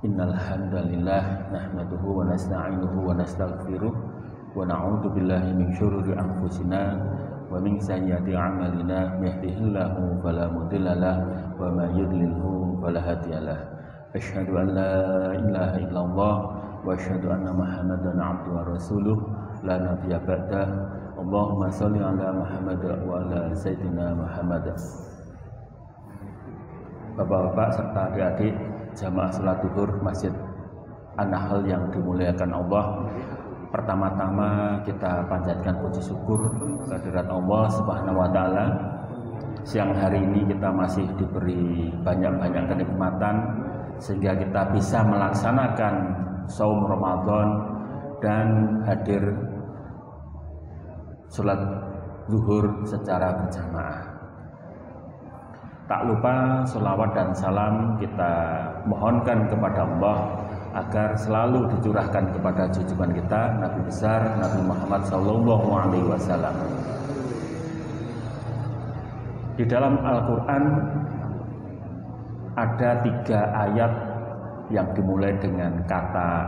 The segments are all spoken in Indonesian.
Innal hamdalillah nahmaduhu wa nasta'inuhu wa nastaghfiruh wa na'udzu billahi min syururi anfusina wa min sayyiati a'malina may yahdihillahu fala mudilla lahu wa may yudlilhu fala hadiyalah. Asyhadu an la ilaha illallah wa asyhadu anna Muhammadan 'abduhu wa rasuluh la nabiyya ba'dah. Allahumma shalli ala Muhammad wa ala sayyidina Muhammad. Bapak-bapak serta adik-adik jamaah salat zuhur Masjid An-Nahl yang dimuliakan Allah, pertama-tama kita panjatkan puji syukur kehadirat Allah Subhanahu wa taala. Siang hari ini kita masih diberi banyak-banyak kenikmatan sehingga kita bisa melaksanakan saum Ramadan dan hadir salat zuhur secara berjamaah. Tak lupa sholawat dan salam kita mohonkan kepada Allah agar selalu dicurahkan kepada junjungan kita Nabi besar Nabi Muhammad SAW. Di dalam Al-Quran ada 3 ayat yang dimulai dengan kata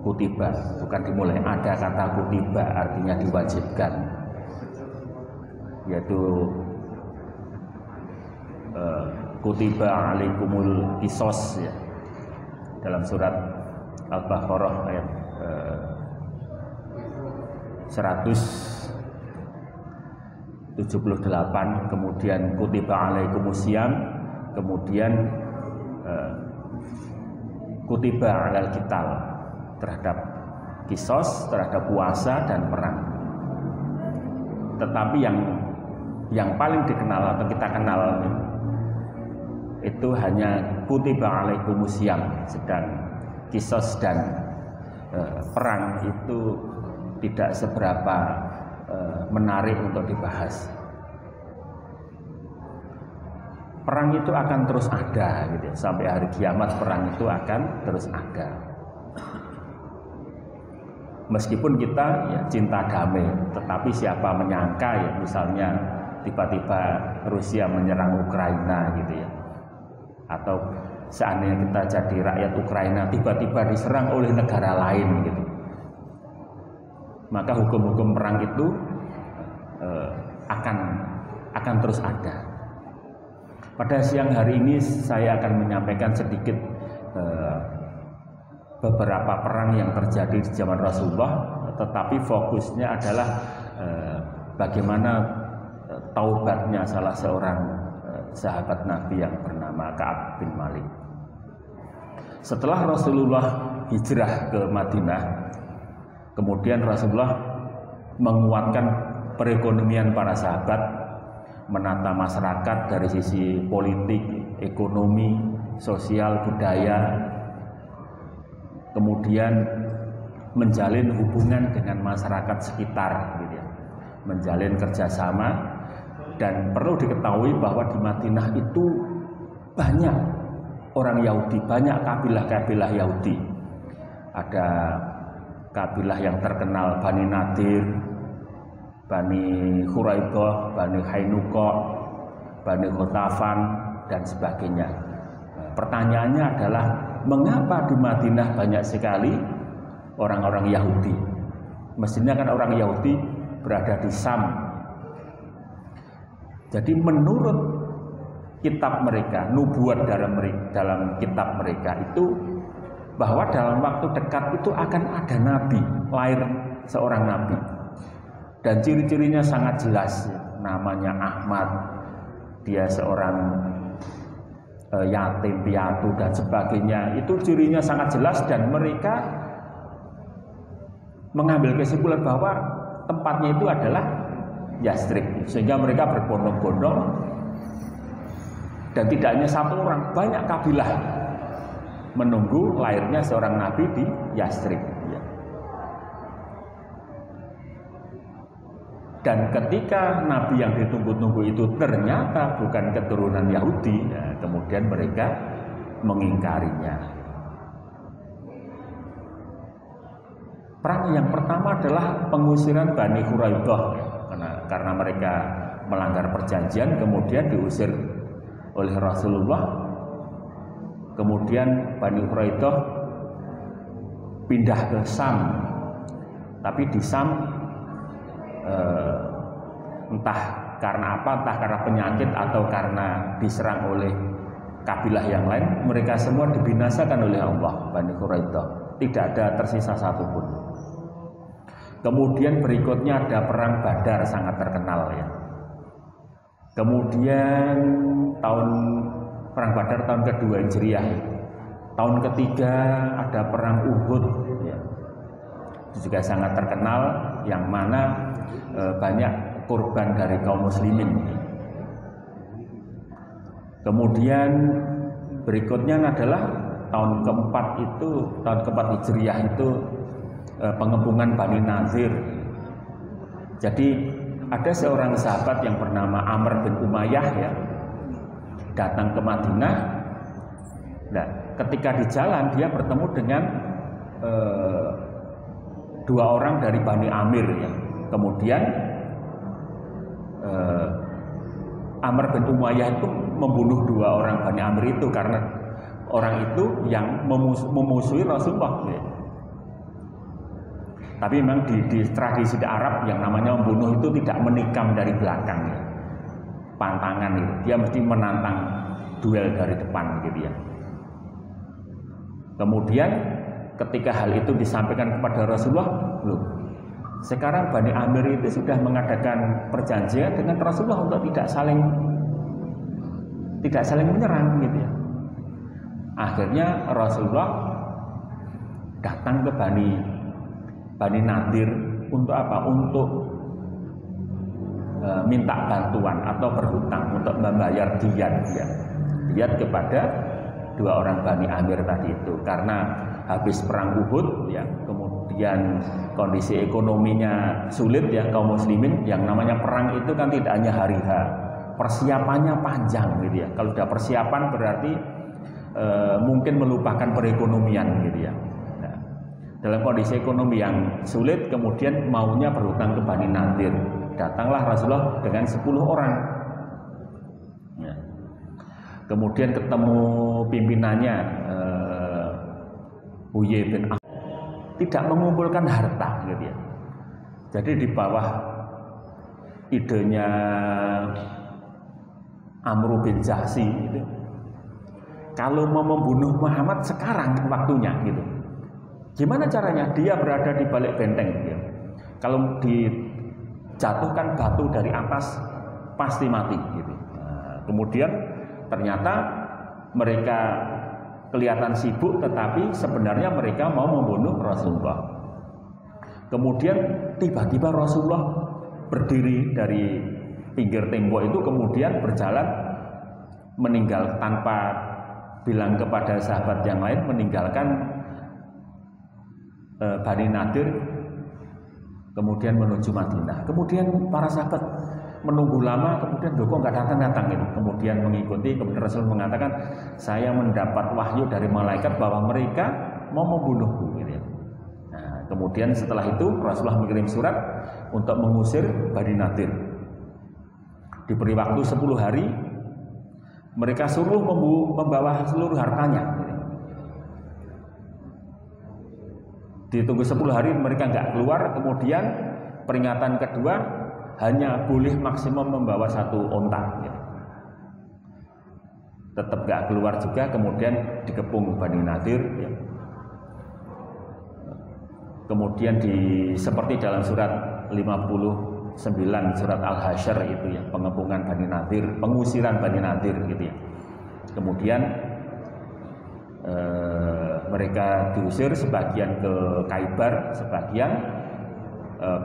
kutiba, bukan dimulai, ada kata kutiba artinya diwajibkan, yaitu kutiba alaikumul qisos ya, dalam surat Al-Baqarah ayat 178, kemudian kutiba alaikumusiyam, kemudian kutiba alal qital, terhadap qisos, terhadap puasa dan perang. Tetapi yang paling dikenal atau kita kenal itu hanya kutiba alaikumusiyam, sedang qisos dan perang itu tidak seberapa menarik untuk dibahas. Perang itu akan terus ada gitu ya. Sampai hari kiamat perang itu akan terus ada. Meskipun kita ya cinta damai, tetapi siapa menyangka ya misalnya tiba-tiba Rusia menyerang Ukraina gitu ya, atau seandainya kita jadi rakyat Ukraina tiba-tiba diserang oleh negara lain gitu, maka hukum-hukum perang itu akan terus ada. Pada siang hari ini saya akan menyampaikan sedikit beberapa perang yang terjadi di zaman Rasulullah, tetapi fokusnya adalah bagaimana taubatnya salah seorang sahabat Nabi yang bernama Ka'ab bin Malik. Setelah Rasulullah hijrah ke Madinah, kemudian Rasulullah menguatkan perekonomian para sahabat, menata masyarakat dari sisi politik, ekonomi, sosial, budaya, kemudian menjalin hubungan dengan masyarakat sekitar gitu ya, menjalin kerjasama. Dan perlu diketahui bahwa di Madinah itu banyak orang Yahudi, banyak kabilah-kabilah Yahudi. Ada kabilah yang terkenal Bani Nadir, Bani Khuraibah, Bani Hainuqa, Bani Ghatafan dan sebagainya. Pertanyaannya adalah mengapa di Madinah banyak sekali orang-orang Yahudi? Mestinya kan orang Yahudi berada di Sam. Jadi menurut kitab mereka, nubuat dalam kitab mereka itu bahwa dalam waktu dekat itu akan ada nabi, lahir seorang nabi. Dan ciri-cirinya sangat jelas, namanya Ahmad, dia seorang yatim piatu dan sebagainya. Itu cirinya sangat jelas dan mereka mengambil kesimpulan bahwa tempatnya itu adalah Yastrib, sehingga mereka berbondong-bondong, dan tidak hanya satu orang, banyak kabilah menunggu lahirnya seorang nabi di Yastrib. Dan ketika nabi yang ditunggu-tunggu itu ternyata bukan keturunan Yahudi, ya, kemudian mereka mengingkarinya. Perang yang pertama adalah pengusiran Bani Khuraibah, karena mereka melanggar perjanjian, kemudian diusir oleh Rasulullah. Kemudian Bani Quraidah pindah ke Sam, tapi di Sam entah karena apa, entah karena penyakit atau karena diserang oleh kabilah yang lain, mereka semua dibinasakan oleh Allah, Bani Quraidah. Tidak ada tersisa satupun. Kemudian berikutnya ada perang Badar, sangat terkenal ya. Kemudian perang Badar tahun kedua Hijriah. Tahun ketiga ada perang Uhud ya. Itu juga sangat terkenal, yang mana banyak korban dari kaum muslimin. Kemudian berikutnya adalah tahun keempat Hijriah itu pengepungan Bani Nadir. Jadi ada seorang sahabat yang bernama Amr bin Umayyah ya, datang ke Madinah. Nah, ketika di jalan dia bertemu dengan dua orang dari Bani Amir ya. Kemudian Amr bin Umayyah itu membunuh dua orang Bani Amir itu karena orang itu yang memusuhi Rasulullah ya. Tapi memang di tradisi Arab yang namanya membunuh itu tidak menikam dari belakang ya. Pantangan itu, dia mesti menantang duel dari depan gitu ya. Kemudian ketika hal itu disampaikan kepada Rasulullah, loh, sekarang Bani Amir itu sudah mengadakan perjanjian dengan Rasulullah untuk tidak saling menyerang gitu ya. Akhirnya Rasulullah datang ke Bani Nadir untuk apa? Untuk minta bantuan atau berhutang untuk membayar diyat kepada dua orang Bani Amir tadi itu, karena habis perang Uhud ya, kemudian kondisi ekonominya sulit ya kaum muslimin. Yang namanya perang itu kan tidak hanya hari H, persiapannya panjang gitu ya. Kalau sudah persiapan berarti mungkin melupakan perekonomian gitu ya. Nah, dalam kondisi ekonomi yang sulit kemudian maunya berhutang ke Bani Nadir. Datanglah Rasulullah dengan 10 orang ya. Kemudian ketemu pimpinannya Huyai bin Akhtab, tidak mengumpulkan harta gitu ya. Jadi di bawah idenya Amr bin Jahsi gitu, kalau mau membunuh Muhammad sekarang waktunya gitu. Gimana caranya? Dia berada di balik benteng gitu. Kalau dijatuhkan batu dari atas pasti mati gitu. Nah, kemudian ternyata mereka kelihatan sibuk, tetapi sebenarnya mereka mau membunuh Rasulullah. Kemudian tiba-tiba Rasulullah berdiri dari pinggir tembok itu, kemudian berjalan meninggal tanpa bilang kepada sahabat yang lain, meninggalkan Bani Nadir, kemudian menuju Madinah. Kemudian para sahabat menunggu lama, kemudian kok nggak datang-datang gitu. Kemudian mengikuti, kemudian Rasul mengatakan, saya mendapat wahyu dari malaikat bahwa mereka mau membunuhku gitu ya. Nah, kemudian setelah itu Rasulullah mengirim surat untuk mengusir Bani Nadir. Diberi waktu 10 hari, mereka suruh membawa seluruh hartanya gitu. Ditunggu 10 hari mereka nggak keluar. Kemudian peringatan kedua, hanya boleh maksimum membawa 1 onta gitu. Tetap nggak keluar juga, kemudian dikepung Bani Nadir ya. Kemudian seperti dalam surat 59 surat Al-Hasyr itu ya, pengepungan Bani Nadir, pengusiran Bani Nadir gitu ya. Kemudian mereka diusir, sebagian ke Khaibar, sebagian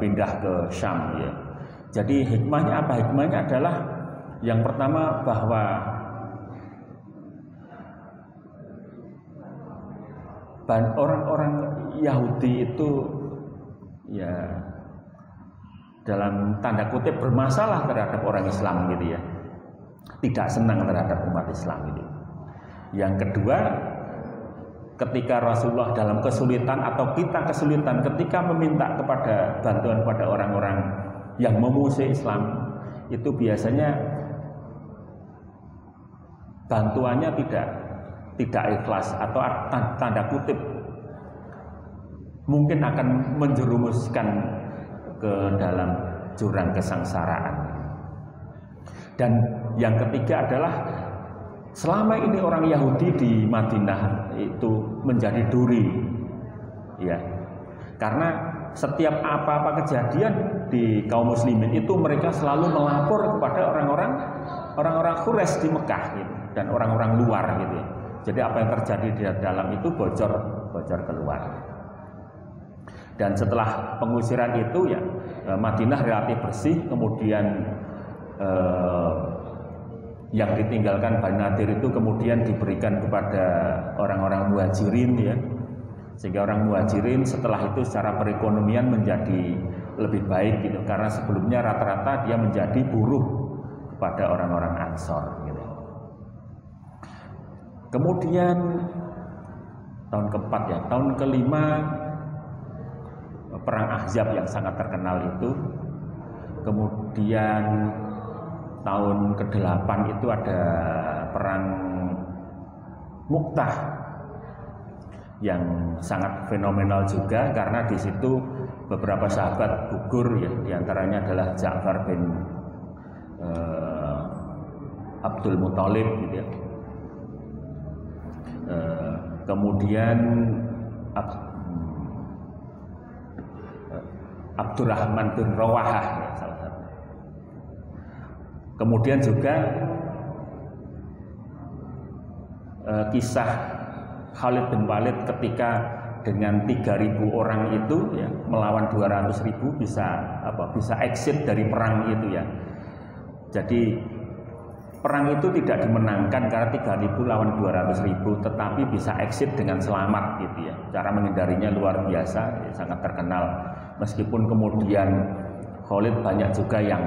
pindah ke Syam ya. Jadi hikmahnya apa? Hikmahnya adalah yang pertama bahwa orang-orang Yahudi itu ya dalam tanda kutip bermasalah terhadap orang Islam gitu ya, tidak senang terhadap umat Islam gitu. Yang kedua, ketika Rasulullah dalam kesulitan atau kita kesulitan ketika meminta kepada bantuan pada orang-orang yang memusuhi Islam, itu biasanya bantuannya tidak tidak ikhlas atau tanda kutip mungkin akan menjerumuskan ke dalam jurang kesengsaraan. Dan yang ketiga adalah selama ini orang Yahudi di Madinah itu menjadi duri, ya, karena setiap apa-apa kejadian di kaum muslimin itu mereka selalu melapor kepada orang-orang Quraisy di Mekah gitu, dan orang-orang luar gitu. Jadi apa yang terjadi di dalam itu bocor keluar. Dan setelah pengusiran itu ya Madinah relatif bersih, kemudian yang ditinggalkan Bani Nadir itu kemudian diberikan kepada orang-orang muhajirin ya. Sehingga orang muhajirin setelah itu secara perekonomian menjadi lebih baik gitu, karena sebelumnya rata-rata dia menjadi buruh kepada orang-orang Ansor gitu. Kemudian tahun keempat ya, tahun kelima perang Ahzab yang sangat terkenal itu. Kemudian tahun ke-8 itu ada perang Mu'tah yang sangat fenomenal juga, karena di situ beberapa sahabat gugur ya, diantaranya adalah Ja'far bin Abdul Muthalib gitu ya. Kemudian Abdurrahman bin Rawahah ya, salah satu. Kemudian juga kisah Khalid bin Walid ketika dengan 3.000 orang itu ya melawan 200.000 bisa exit dari perang itu ya. Jadi perang itu tidak dimenangkan karena 3.000 lawan 200.000, tetapi bisa exit dengan selamat gitu ya. Cara menghindarinya luar biasa ya, sangat terkenal. Meskipun kemudian Khalid banyak juga yang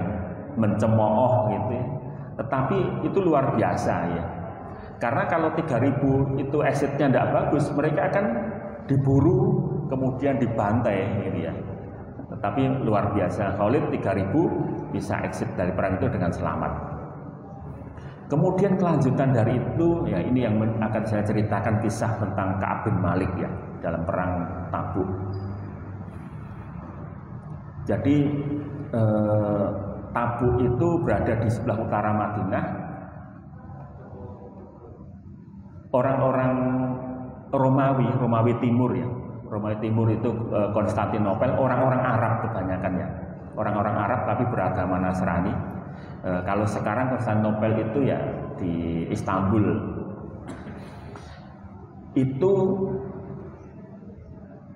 mencemooh gitu ya, tetapi itu luar biasa ya. Karena kalau 3.000 itu exitnya tidak bagus, mereka akan diburu kemudian dibantai gitu ya. Tetapi luar biasa, Khalid 3.000 bisa exit dari perang itu dengan selamat. Kemudian kelanjutan dari itu ya, ini yang akan saya ceritakan kisah tentang Ka'ab bin Malik ya dalam perang Tabuk. Jadi Tabuk itu berada di sebelah utara Madinah. Orang-orang Romawi Timur ya, Romawi Timur itu Konstantinopel, orang-orang Arab kebanyakan ya, orang-orang Arab tapi beragama Nasrani. Kalau sekarang Konstantinopel itu ya di Istanbul, itu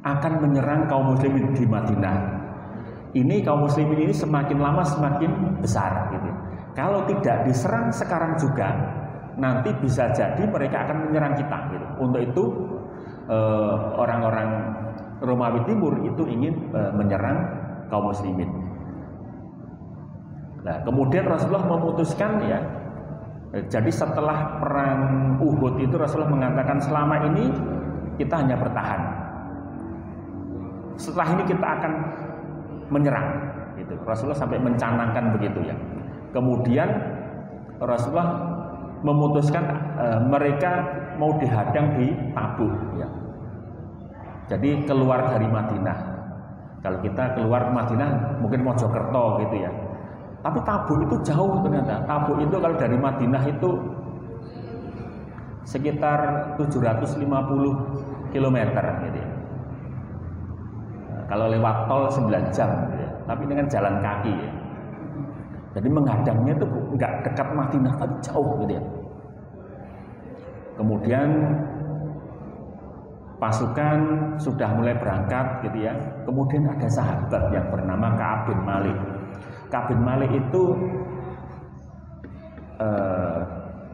akan menyerang kaum muslimin di Madinah. Ini kaum muslimin ini semakin lama semakin besar gitu. Kalau tidak diserang sekarang juga, nanti bisa jadi mereka akan menyerang kita gitu. Untuk itu orang-orang Romawi Timur itu ingin menyerang kaum muslimin. Nah, kemudian Rasulullah memutuskan ya. Jadi setelah perang Uhud itu Rasulullah mengatakan selama ini kita hanya bertahan. Setelah ini kita akan menyerang gitu. Rasulullah sampai mencanangkan begitu ya. Kemudian Rasulullah memutuskan mereka mau dihadang di Tabuk ya. Jadi keluar dari Madinah. Kalau kita keluar Madinah mungkin Mojokerto gitu ya. Tapi Tabuk itu jauh ternyata. Tabuk itu kalau dari Madinah itu sekitar 750 km gitu ya. Kalau lewat tol 9 jam gitu ya. Tapi dengan jalan kaki ya. Jadi menghadangnya itu enggak dekat Madinah tapi jauh gitu ya. Kemudian pasukan sudah mulai berangkat gitu ya. Kemudian ada sahabat yang bernama Ka'ab bin Malik. Ka'ab bin Malik itu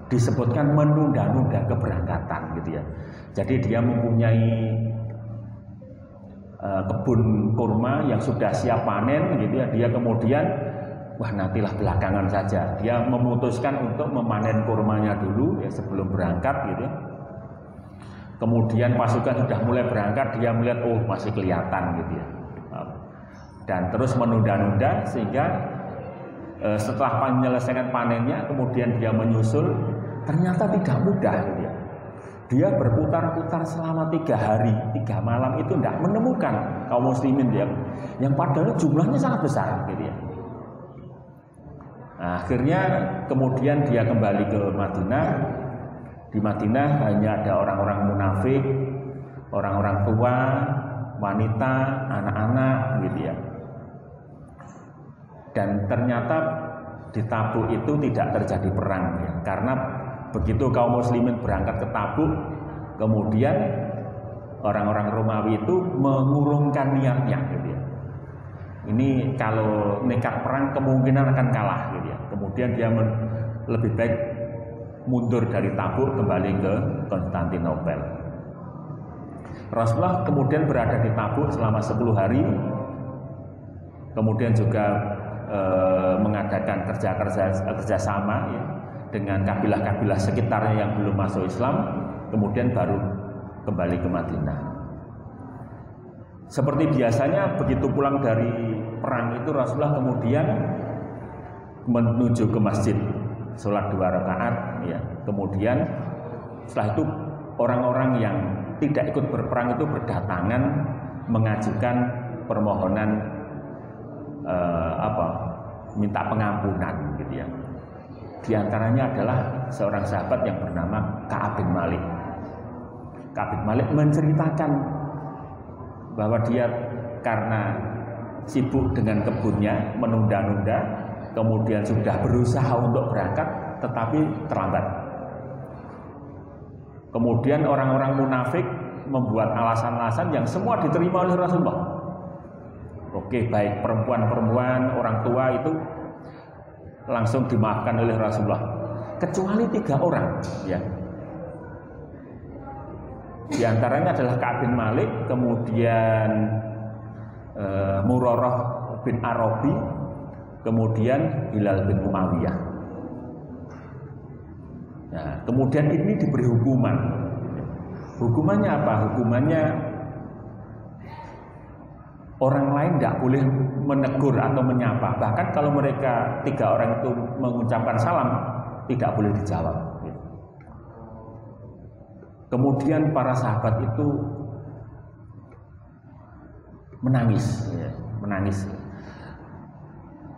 disebutkan menunda-nunda keberangkatan gitu ya. Jadi dia mempunyai kebun kurma yang sudah siap panen gitu ya. Dia kemudian wah nantilah belakangan saja. Dia memutuskan untuk memanen kurmanya dulu ya sebelum berangkat gitu ya. Kemudian pasukan sudah mulai berangkat, dia melihat oh masih kelihatan gitu ya. Dan terus menunda-nunda sehingga setelah menyelesaikan panennya kemudian dia menyusul, ternyata tidak mudah gitu ya. Dia berputar-putar selama 3 hari 3 malam itu tidak menemukan kaum muslimin yang padahal jumlahnya sangat besar gitu ya. Nah, akhirnya kemudian dia kembali ke Madinah. Di Madinah hanya ada orang-orang munafik, orang-orang tua, wanita, anak-anak gitu ya. Dan ternyata di Tabuk itu tidak terjadi perang ya, karena begitu kaum muslimin berangkat ke Tabuk, kemudian orang-orang Romawi itu mengurungkan niatnya gitu ya. Ini kalau nekat perang kemungkinan akan kalah gitu ya. Kemudian dia lebih baik mundur dari Tabuk kembali ke Konstantinopel. Rasulullah kemudian berada di Tabuk selama 10 hari. Kemudian juga mengadakan kerjasama ya, dengan kabilah-kabilah sekitarnya yang belum masuk Islam, kemudian baru kembali ke Madinah. Seperti biasanya begitu pulang dari perang itu Rasulullah kemudian menuju ke masjid, sholat 2 rakaat ya. Kemudian setelah itu orang-orang yang tidak ikut berperang itu berdatangan mengajukan permohonan minta pengampunan gitu ya. Di antaranya adalah seorang sahabat yang bernama Ka'ab bin Malik. Ka'ab bin Malik menceritakan bahwa dia karena sibuk dengan kebunnya, menunda-nunda, kemudian sudah berusaha untuk berangkat tetapi terlambat. Kemudian orang-orang munafik membuat alasan-alasan yang semua diterima oleh Rasulullah. Oke, baik perempuan-perempuan, orang tua itu langsung dimaafkan oleh Rasulullah, kecuali 3 orang ya. Di antaranya adalah Ka'ab bin Malik, kemudian Murarah bin Arabi, kemudian Hilal bin Muawiyah. Nah, kemudian ini diberi hukuman. Hukumannya apa? Hukumannya orang lain tidak boleh menegur atau menyapa. Bahkan kalau mereka 3 orang itu mengucapkan salam, tidak boleh dijawab. Kemudian para sahabat itu menangis.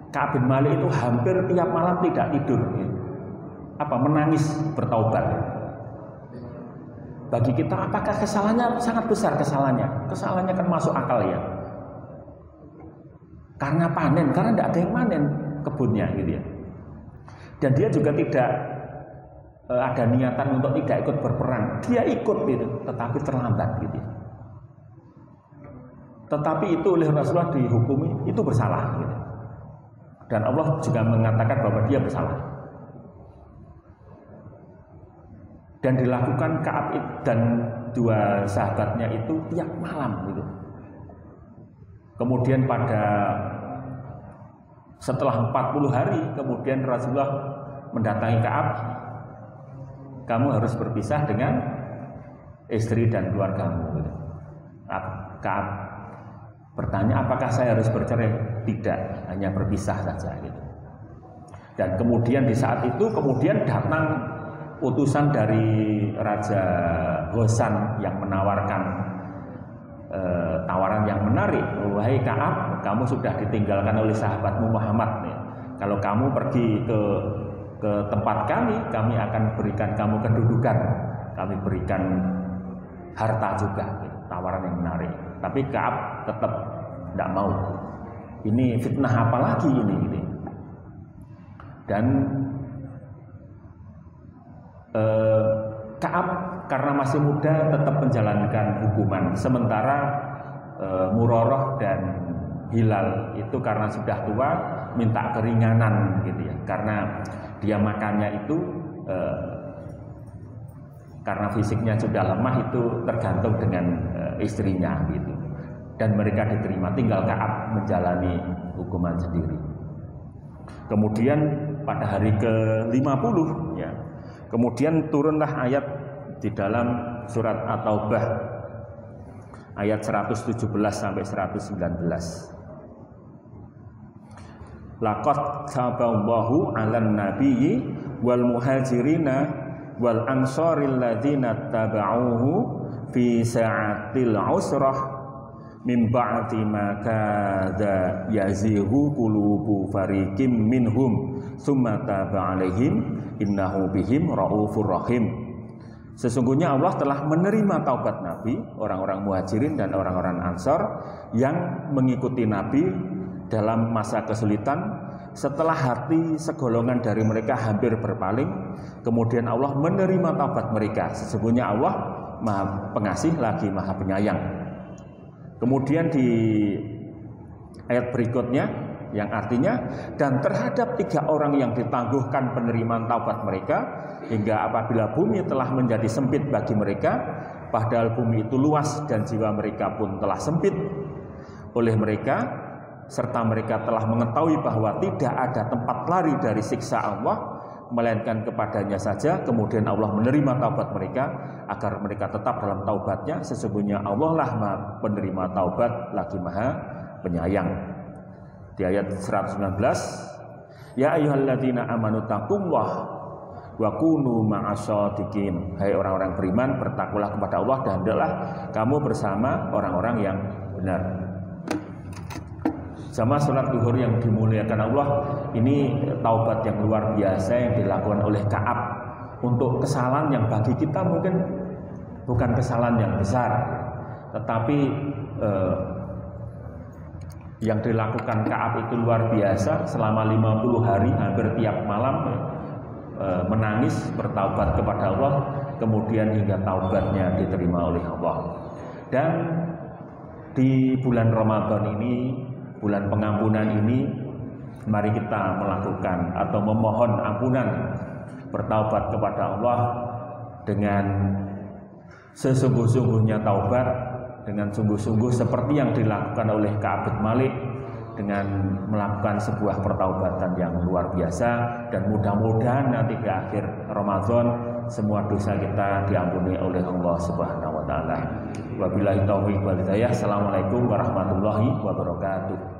Ka'ab bin Malik itu hampir tiap malam tidak tidur. Menangis bertaubat. Bagi kita, apakah kesalahannya sangat besar? Kesalahannya kan masuk akal ya. Karena panen, karena tidak ada yang panen kebunnya gitu ya. Dan dia juga tidak ada niatan untuk tidak ikut berperang. Dia ikut gitu, tetapi terlambat gitu ya. Tetapi itu oleh Rasulullah dihukumi itu bersalah gitu. Dan Allah juga mengatakan bahwa dia bersalah. Dan dilakukan Ka'ab dan 2 sahabatnya itu tiap malam gitu. Kemudian setelah 40 hari kemudian Rasulullah mendatangi Ka'ab, kamu harus berpisah dengan istri dan keluargamu. Ka'ab bertanya, apakah saya harus bercerai? Tidak, hanya berpisah saja gitu. Dan kemudian di saat itu kemudian datang utusan dari Raja Ghassan yang menawarkan tawaran yang menarik. Wahai Ka'ab, kamu sudah ditinggalkan oleh sahabatmu Muhammad nih. Kalau kamu pergi ke tempat kami akan berikan kamu kedudukan, kami berikan harta juga. Tawaran yang menarik. Tapi Ka'ab tetap tidak mau. Ini fitnah apa lagi ini? Dan Ka'ab karena masih muda tetap menjalankan hukuman, sementara Murarah dan Hilal itu karena sudah tua minta keringanan gitu ya, karena dia makannya itu karena fisiknya sudah lemah itu tergantung dengan istrinya gitu, dan mereka diterima, tinggal Ka'ab menjalani hukuman sendiri. Kemudian pada hari ke-50 ya, kemudian turunlah ayat di dalam surat At-Taubah ayat 117 sampai 119. Laqad taballahu 'alan nabiyyi wal muhajirina wal ansaril ladzina tabauhu fi sa'atil usrah min ba'di ma kadza yazighu qulubu fariqim minhum tsumma taba 'alaihim innahu bihim raufur rahim. Sesungguhnya Allah telah menerima taubat Nabi, orang-orang Muhajirin dan orang-orang Ansor yang mengikuti Nabi dalam masa kesulitan. Setelah hati segolongan dari mereka hampir berpaling, kemudian Allah menerima taubat mereka. Sesungguhnya Allah Maha Pengasih lagi Maha Penyayang. Kemudian di ayat berikutnya yang artinya, dan terhadap 3 orang yang ditangguhkan penerimaan taubat mereka, hingga apabila bumi telah menjadi sempit bagi mereka, padahal bumi itu luas dan jiwa mereka pun telah sempit oleh mereka, serta mereka telah mengetahui bahwa tidak ada tempat lari dari siksa Allah melainkan kepadanya saja, kemudian Allah menerima taubat mereka agar mereka tetap dalam taubatnya. Sesungguhnya Allah lah Maha penerima taubat lagi Maha Penyayang. Di ayat 119, ya ayyuhalladzina amanu taqullaha wa kunu ma'asyadiqin. Hai orang-orang beriman, bertakwalah kepada Allah dan hendaklah kamu bersama orang-orang yang benar. Jamaah salat zuhur yang dimuliakan Allah, ini taubat yang luar biasa yang dilakukan oleh Ka'ab untuk kesalahan yang bagi kita mungkin bukan kesalahan yang besar, tetapi yang dilakukan Ka'ab itu luar biasa. Selama 50 hari hampir tiap malam menangis bertaubat kepada Allah, kemudian hingga taubatnya diterima oleh Allah. Dan di bulan Ramadan ini, bulan pengampunan ini, mari kita melakukan atau memohon ampunan, bertaubat kepada Allah dengan sesungguh-sungguhnya taubat, dengan sungguh-sungguh seperti yang dilakukan oleh Ka'ab bin Malik, dengan melakukan sebuah pertaubatan yang luar biasa. Dan mudah-mudahan nanti di akhir Ramadan semua dosa kita diampuni oleh Allah Subhanahu wa taala. Wabillahi taufiq wal hidayah. Assalamualaikum warahmatullahi wabarakatuh.